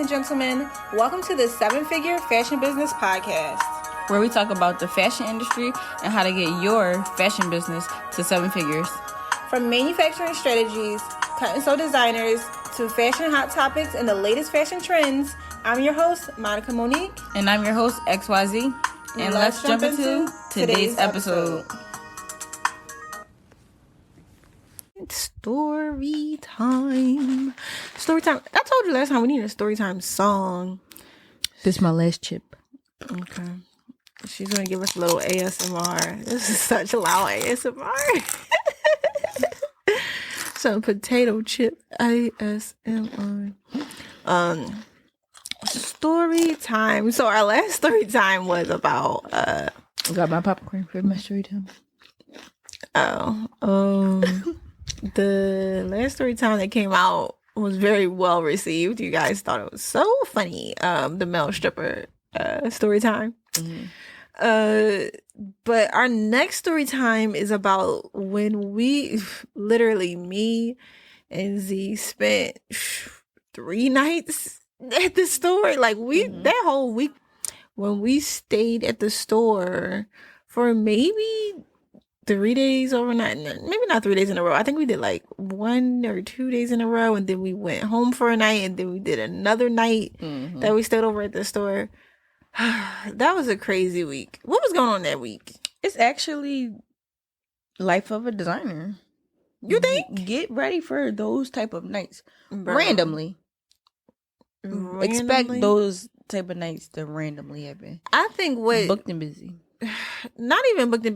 and gentlemen. Welcome to the 7-Figure Fashion Business Podcast, where we talk about the fashion industry and how to get your fashion business to 7 figures. From manufacturing strategies, cut and sew designers, to fashion hot topics and the latest fashion trends, I'm your host, Monica Monique. And I'm your host, XYZeee. And let's jump into today's episode. Story time. I told you last time we need a story time song. This is my last chip. Okay. She's going to give us a little ASMR. This is such loud ASMR. Some potato chip ASMR. Story time. So our last story time was about Got my popcorn for my story time. The last story time that came out was very well received. You guys thought it was so funny. The male stripper story time. Mm-hmm. But our next story time is about when we literally, me and Zeee, spent 3 nights at the store. Like that whole week when we stayed at the store for maybe 3 days overnight, maybe not 3 days in a row. I think we did like 1 or 2 days in a row, and then we went home for a night, and then we did another night that we stayed over at the store. That was a crazy week. What was going on that week? It's actually life of a designer. You think? Get ready for those type of nights. Randomly. Expect those type of nights to randomly happen. I think what booked and busy. Not even booked and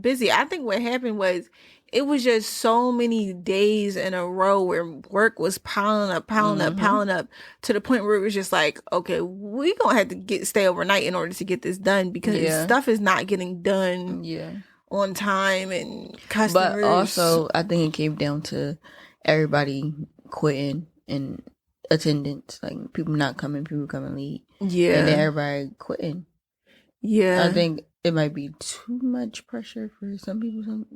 busy. I think what happened was it was just so many days in a row where work was piling up to the point where it was just like, okay, we gonna have to stay overnight in order to get this done because stuff is not getting done on time and customers. But also, I think it came down to everybody quitting and attendance, like people not coming, people coming late, and then everybody quitting. I think it might be too much pressure for some people.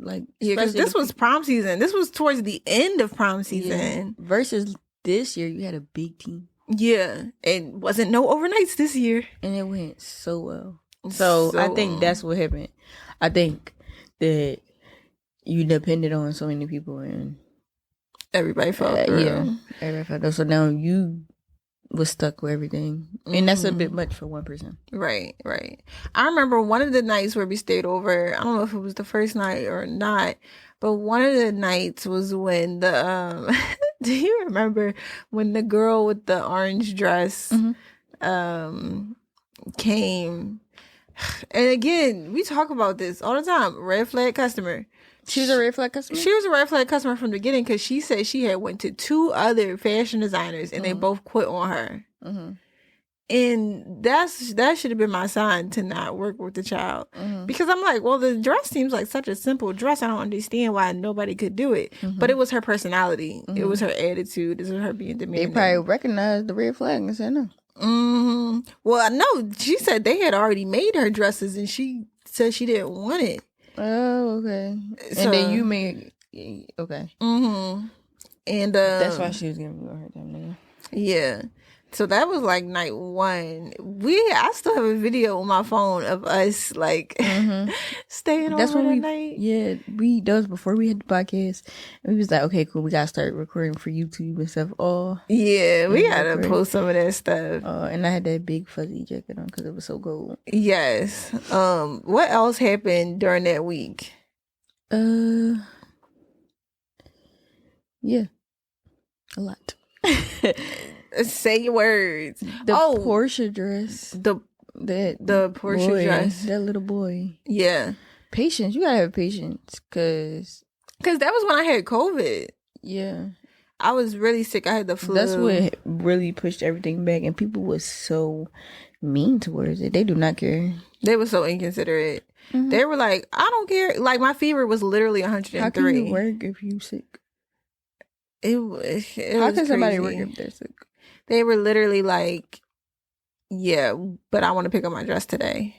Because this was prom season. This was towards the end of prom season. Versus this year, you had a big team. Yeah, and wasn't no overnights this year, and it went so well. So I think that's what happened. I think that you depended on so many people, and everybody felt through. Everybody felt through. So now you was stuck with everything, and that's a bit much for one person. Right. I remember one of the nights where we stayed over, I don't know if it was the first night or not, but one of the nights was when the do you remember when the girl with the orange dress came? And again, we talk about this all the time. Red flag customer. She was a red flag customer? She was a red flag customer from the beginning because she said she had went to 2 other fashion designers and they both quit on her. And that should have been my sign to not work with the child. Because I'm like, well, the dress seems like such a simple dress. I don't understand why nobody could do it. But it was her personality. It was her attitude. It was her being demanding. They probably recognized the red flag and said no. Well, no, she said they had already made her dresses and she said she didn't want it. Oh, okay. And then you made okay. And that's why she was giving you a hard time, nigga. Yeah. So that was like night 1. I still have a video on my phone of us like staying over that night. Yeah, that was before we had the podcast. And we was like, okay, cool, we gotta start recording for YouTube and stuff. We gotta post some of that stuff. And I had that big fuzzy jacket on because it was so cold. Yes. What else happened during that week? Yeah, a lot. Say your words. The Porsche dress. The Porsche dress. That little boy. Yeah. Patience. You gotta have patience. Cause that was when I had COVID. Yeah. I was really sick. I had the flu. That's what really pushed everything back. And people were so mean towards it. They do not care. They were so inconsiderate. They were like, I don't care. Like, my fever was literally 103. How can you work if you sick? It How can somebody work if they're sick? They were literally like, yeah, but I want to pick up my dress today.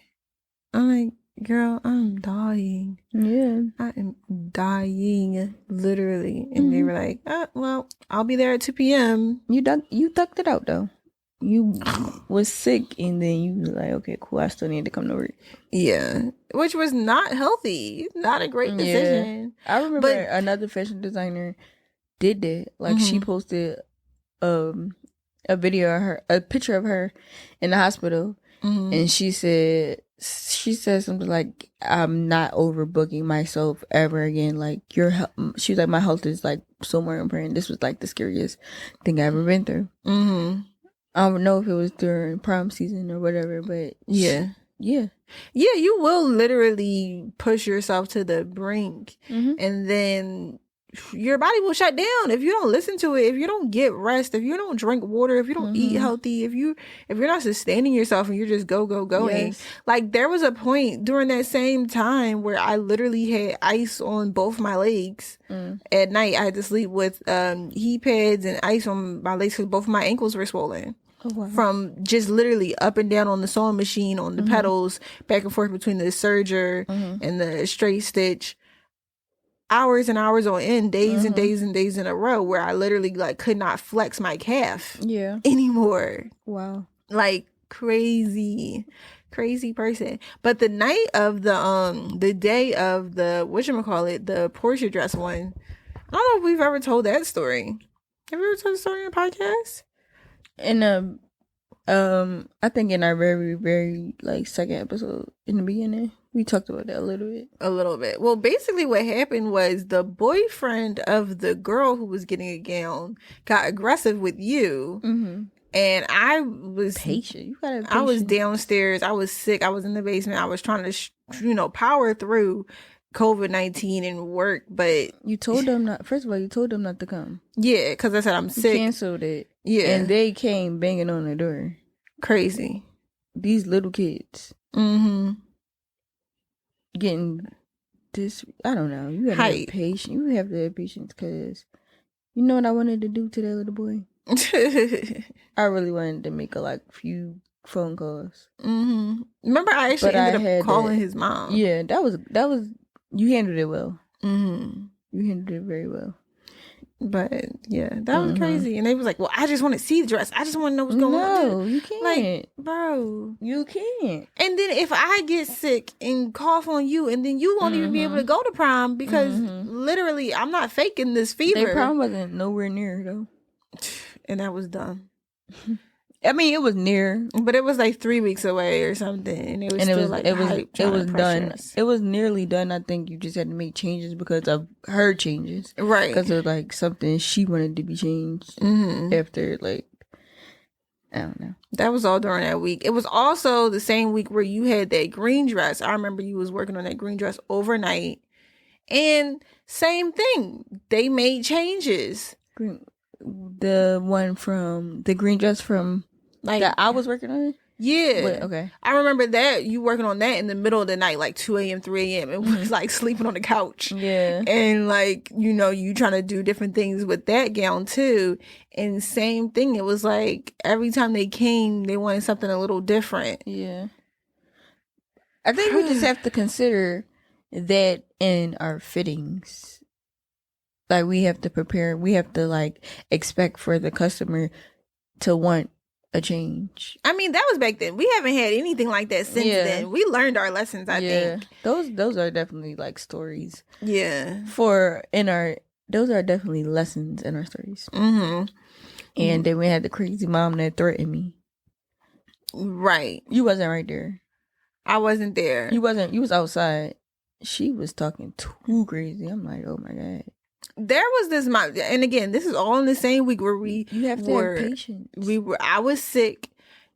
I'm like, girl, I'm dying. Yeah. I am dying, literally. And they were like, well, I'll be there at 2 p.m. You ducked it out, though. you was sick, and then you was like, okay, cool, I still need to come to work. Yeah, which was not healthy, not a great decision. I remember another fashion designer did that. Like, she posted a video of a picture of her in the hospital, and she said something like, I'm not overbooking myself ever again. Like, she was like, my health is like so more important. This was like the scariest thing I've ever been through. I don't know if it was during prom season or whatever, but yeah, you will literally push yourself to the brink, and then your body will shut down if you don't listen to it, if you don't get rest, if you don't drink water, if you don't eat healthy, if you're not sustaining yourself and you're just going. Yes. Like, there was a point during that same time where I literally had ice on both my legs. At night. I had to sleep with heat pads and ice on my legs because both of my ankles were swollen. Oh, wow. From just literally up and down on the sewing machine, on the pedals, back and forth between the serger and the straight stitch. Hours and hours on end, days and days and days in a row, where I literally like could not flex my calf anymore. Wow. Like, crazy person. But the night of the day of the whatchamacallit, the Portia dress one, I don't know if we've ever told that story. Have you ever told the story in a podcast? I think in our very, very like second episode in the beginning, we talked about that a little bit. Well, basically what happened was the boyfriend of the girl who was getting a gown got aggressive with you. And I was patient. You got I was downstairs. I was sick. I was in the basement. I was trying to, power through COVID-19 and work. But you told them not. First of all, you told them not to come. Yeah, because I said I'm sick. You canceled it. Yeah, and they came banging on the door. Crazy. These little kids. Getting this. I don't know. You gotta have patience. You have to have patience, because you know what I wanted to do to that little boy. I really wanted to make a few phone calls. Remember, I actually ended up calling his mom. Yeah, that was you handled it well. You handled it very well. But yeah, that was crazy. And they was like, well, I just want to see the dress. I just want to know what's going on. No, you can't. Like, bro, you can't. And then if I get sick and cough on you, and then you won't even be able to go to prom, because literally I'm not faking this fever. Their prom wasn't nowhere near though. And that was dumb. I mean, it was near, but it was like 3 weeks away or something, and it was done. It was nearly done. I think you just had to make changes because of her changes, right? Because of like something she wanted to be changed after, like, I don't know. That was all during that week. It was also the same week where you had that green dress. I remember you was working on that green dress overnight, and same thing. They made changes. The one from the green dress from that I was working on. Yeah. Wait, okay. I remember that you working on that in the middle of the night, like 2 a.m., 3 a.m. It was like sleeping on the couch. Yeah. And like, you trying to do different things with that gown too. And same thing. It was like every time they came, they wanted something a little different. Yeah. I think we just have to consider that in our fittings. Like, we have to prepare. We have to expect for the customer to want a change. I mean, that was back then. We haven't had anything like that since then. We learned our lessons, I think. Those are definitely stories. Yeah. Those are definitely lessons in our stories. And then we had the crazy mom that threatened me. Right. You wasn't right there. I wasn't there. You wasn't. You was outside. She was talking too crazy. I'm like, oh my God. There was this mom, and again, this is all in the same week where you have to have patience. I was sick.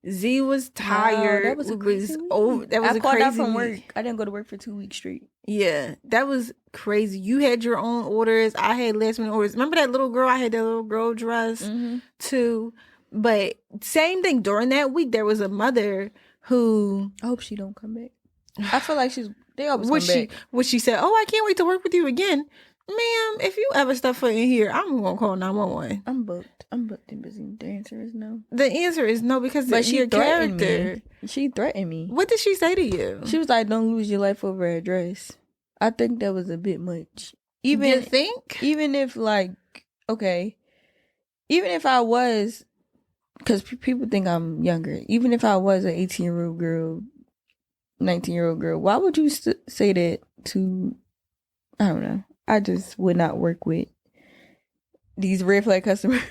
Zee was tired. That was a crazy week. That was I called out from work. I didn't go to work for 2 weeks straight. Yeah, that was crazy. You had your own orders. I had last minute orders. Remember that little girl? I had that little girl dress too. But same thing. During that week, there was a mother who. I hope she don't come back. I feel like they always come back. What she said? Oh, I can't wait to work with you again. Ma'am, if you ever step foot in here, I'm gonna call 911. I'm booked and busy. The answer is no. The answer is no, because but your character. She threatened me. What did she say to you? She was like, "Don't lose your life over a dress." I think that was a bit much. You think? Even if even if I was because people think I'm younger. Even if I was an 18-year-old girl, 19-year-old girl, why would you say that to, I don't know. I just would not work with these red flag customers.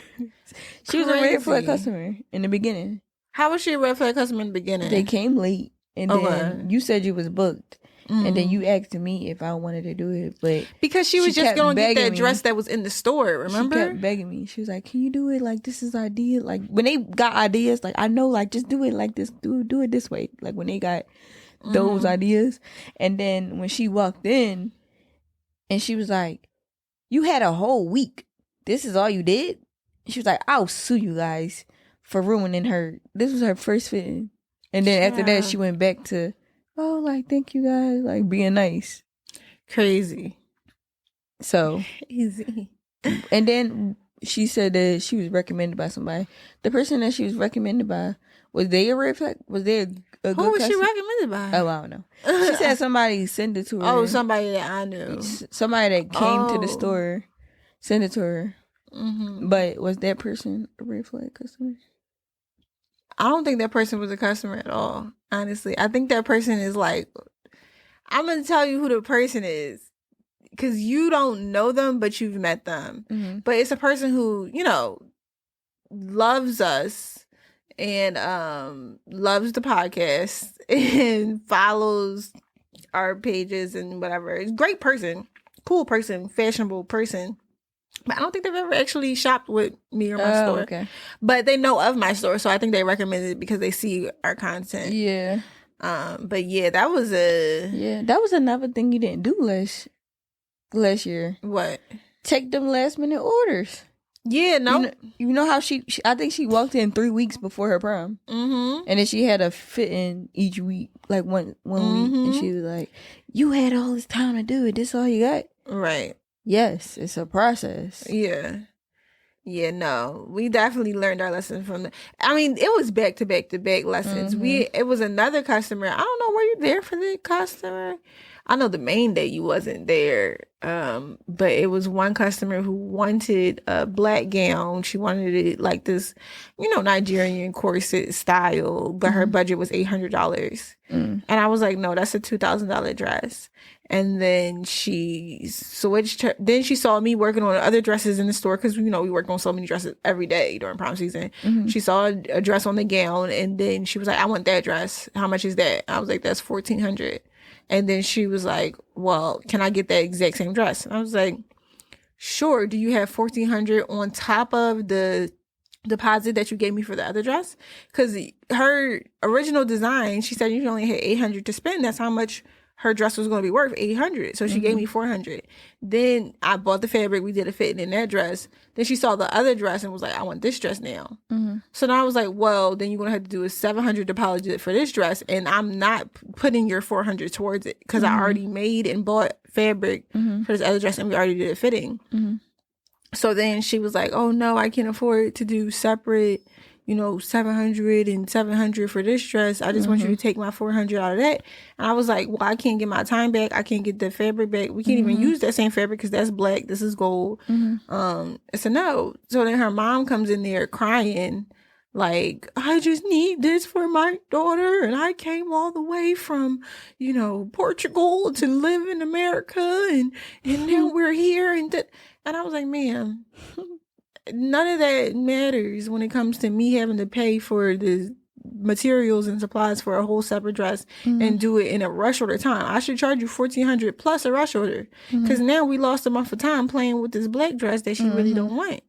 She was a red flag customer in the beginning. How was she a red flag customer in the beginning? They came late, and then you said you was booked. And then you asked me if I wanted to do it, but because she was just going to get that dress that was in the store, remember? She kept begging me. She was like, "Can you do it? Like, this is idea. Like, when they got ideas, like, I know, like, just do it like this. Do it this way. Like, when they got those ideas." And then when she walked in, and she was like, "You had a whole week. This is all you did?" She was like, "I'll sue you guys for ruining her. This was her first fitting." And then after that, she went back to, "Oh, like, thank you guys," like, being nice. Crazy. So. Easy. And then she said that she was recommended by somebody. The person that she was recommended by, was they a red flag? Was they a good Who was customer? she recommended by? Oh, I don't know. She said somebody sent it to her. Oh, somebody that I knew. Somebody that came to the store sent it to her. Mm-hmm. But was that person a red flag customer? I don't think that person was a customer at all, honestly. I think that person is like, I'm going to tell you who the person is, because you don't know them, but you've met them. Mm-hmm. But it's a person who, you know, loves us and loves the podcast and follows our pages and whatever. It's a great person, cool person, fashionable person. But I don't think they've ever actually shopped with me or my store. Okay. But they know of my store, so I think they recommend it because they see our content. Yeah. But yeah, that was another thing you didn't do last year. What? Take them last minute orders. Yeah, no. You know how she I think she walked in 3 weeks before her prom. Mm-hmm. And then she had a fit in each week, like one week. And she was like, "You had all this time to do it. This all you got?" Right. Yes, it's a process. Yeah. Yeah, no. We definitely learned our lesson from the, I mean, it was back to back to back lessons. It was another customer. I don't know, were you there for the customer? I know the main day you wasn't there. But it was one customer who wanted a black gown. She wanted it like this, you know, Nigerian corset style, but her budget was $800. And I was like, no, that's a $2,000 dress. And then she switched her. Then she saw me working on other dresses in the store because, you know, we work on so many dresses every day during prom season. She saw a dress on the gown, and then she was like, "I want that dress. How much is that?" I was like, "That's $1,400. And then she was like, "Well, can I get that exact same dress?" And I was like, "Sure. Do you have $1,400 on top of the deposit that you gave me for the other dress?" Because her original design, she said you only had $800 to spend. That's how much her dress was going to be worth, $800. So she gave me $400. Then I bought the fabric. We did a fitting in that dress. Then she saw the other dress and was like, "I want this dress now." So now I was like, well, then you're going to have to do a $700 deposit for this dress. And I'm not putting your $400 towards it because I already made and bought fabric for this other dress and we already did a fitting. So then she was like, "Oh no, I can't afford to do separate, you know, $700 and $700 for this dress. I just want you to take my $400 out of that." And I was like, "Well, I can't get my time back. I can't get the fabric back. We can't even use that same fabric because that's black. This is gold." It's a no. So then her mom comes in there crying, like, "I just need this for my daughter. And I came all the way from, you know, Portugal to live in America. And now we're here." And I was like, "Ma'am, none of that matters when it comes to me having to pay for the materials and supplies for a whole separate dress and do it in a rush order time. I should charge you $1,400 plus a rush order because now we lost a month of time playing with this black dress that she really don't want."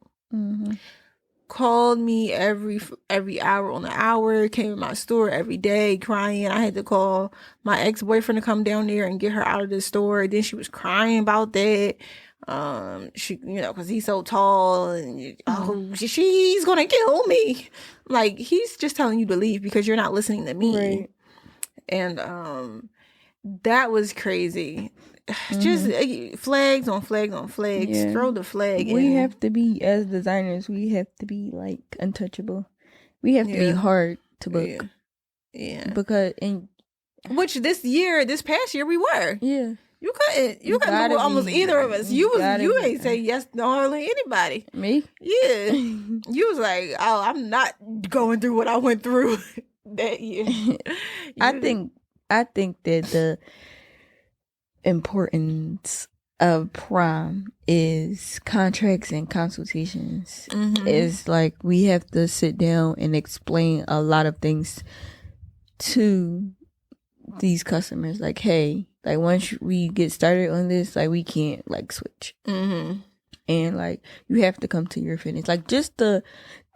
Called me every hour on the hour, came in my store every day crying. I had to call my ex-boyfriend to come down there and get her out of the store. Then she was crying about that. She, you know, because he's so tall and she's gonna kill me. Like, he's just telling you to leave because you're not listening to me. Right. And that was crazy. Just flags on flags on flags. Yeah. Throw the flag. We have to be, as designers, we have to be like untouchable. We have to be hard to book. Yeah. Because which this past year we were. Yeah. You couldn't do almost either of us. You ain't say yes to hardly anybody. Me? Yeah. You was like, oh, I'm not going through what I went through that year. I think that the importance of prom is contracts and consultations. It's like we have to sit down and explain a lot of things to these customers. Like, hey, like once we get started on this, like we can't like switch. And like you have to come to your fitness. Like just the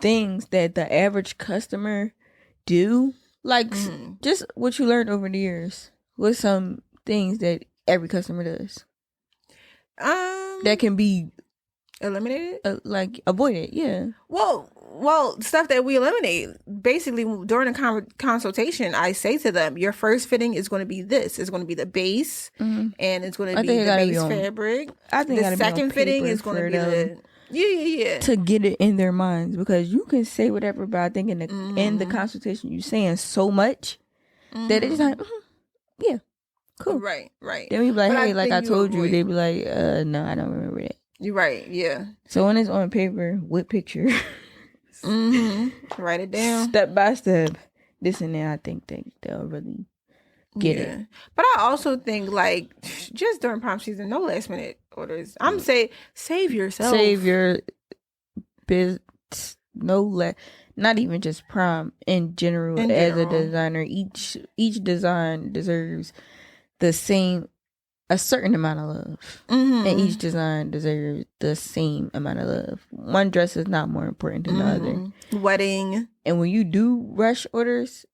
things that the average customer do, like just what you learned over the years. What's some things that every customer does that can be eliminated, like avoided? Yeah. Well, stuff that we eliminate, basically during a consultation, I say to them, your first fitting is going to be this. It's going to be the base, and it's going to be the base fabric. I think the second fitting is going to be the... Yeah. To get it in their minds, because you can say whatever, but I think in the consultation, you're saying so much that it's like, yeah, cool. Right. Then we be like, hey, like I told you, they be like, no, I don't remember that. You're right, yeah. So when it's on paper with picture... Write it down step by step, this and that, I think they'll really get it. But I also think like just during prom season, no last minute orders. I'm saying save yourself, save your biz. Not even just prom in general. As a designer, each design deserves a certain amount of love, and each design deserves the same amount of love. One dress is not more important than the other. Wedding, and when you do rush orders,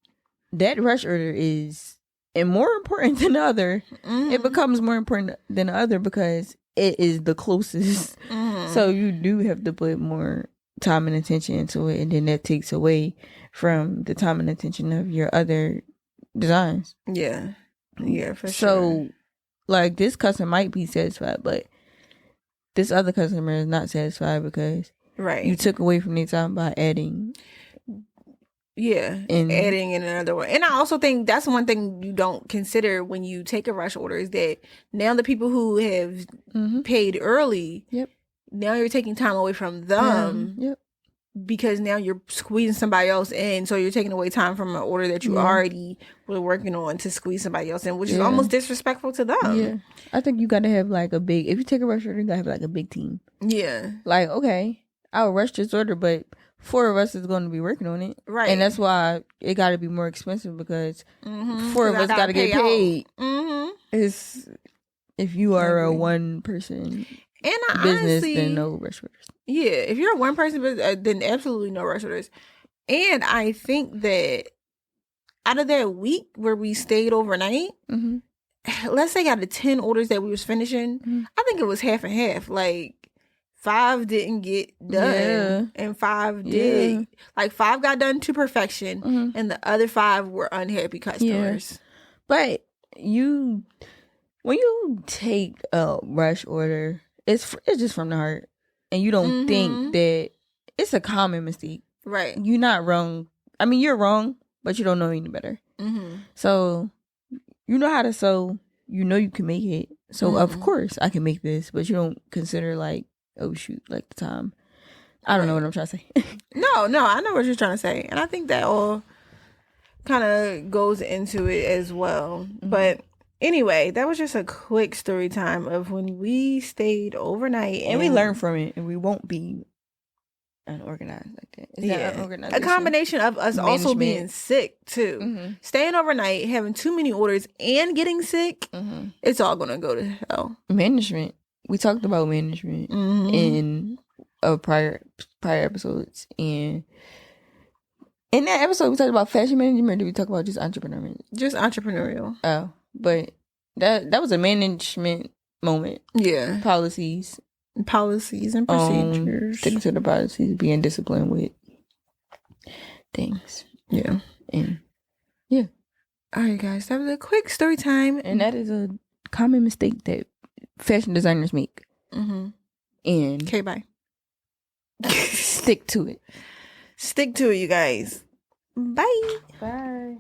that rush order is more important than the other. It becomes more important than the other because it is the closest. So you do have to put more time and attention into it, and then that takes away from the time and attention of your other designs. Yeah, for sure. So. Like, this customer might be satisfied, but this other customer is not satisfied because you took away from their time by adding. Yeah, adding in another one. And I also think that's one thing you don't consider when you take a rush order is that now the people who have paid early, now you're taking time away from them. Because now you're squeezing somebody else in, so you're taking away time from an order that you already were working on to squeeze somebody else in, which is almost disrespectful to them. Yeah, I think you gotta have like if you take a rush order, you gotta have like a big team. Yeah, like okay, I'll rush this order, but 4 of us is going to be working on it, right? And that's why it gotta be more expensive because 4 of us gotta get paid. It's if you are a one person. And business, honestly, then no rush orders. Yeah, if you're a one person business, then absolutely no rush orders. And I think that out of that week where we stayed overnight, let's say out of 10 orders that we was finishing, I think it was half and half. Like 5 didn't get done, and 5 did. Like 5 got done to perfection, and the other 5 were unhappy customers. But when you take a rush order. It's just from the heart, and you don't think that it's a common mistake. Right. You're not wrong. I mean, you're wrong, but you don't know any better. So you know how to sew. You know you can make it. So of course I can make this, but you don't consider like, oh shoot, like the time. I don't know what I'm trying to say. No, I know what you're trying to say, and I think that all kind of goes into it as well. But. Anyway, that was just a quick story time of when we stayed overnight. And we learned from it, and we won't be unorganized like that. Is that unorganized? A combination of us also being sick, too. Staying overnight, having too many orders, and getting sick, it's all going to go to hell. Management. We talked about management in prior episodes. And in that episode, we talked about fashion management, or did we talk about just entrepreneurial? Just entrepreneurial. Oh. But that was a management moment. Yeah. Policies and procedures. Sticking to the policies, being disciplined with things. Yeah. And yeah. All right, guys. That was a quick story time. And that is a common mistake that fashion designers make. And okay, bye. Stick to it. Stick to it, you guys. Bye. Bye.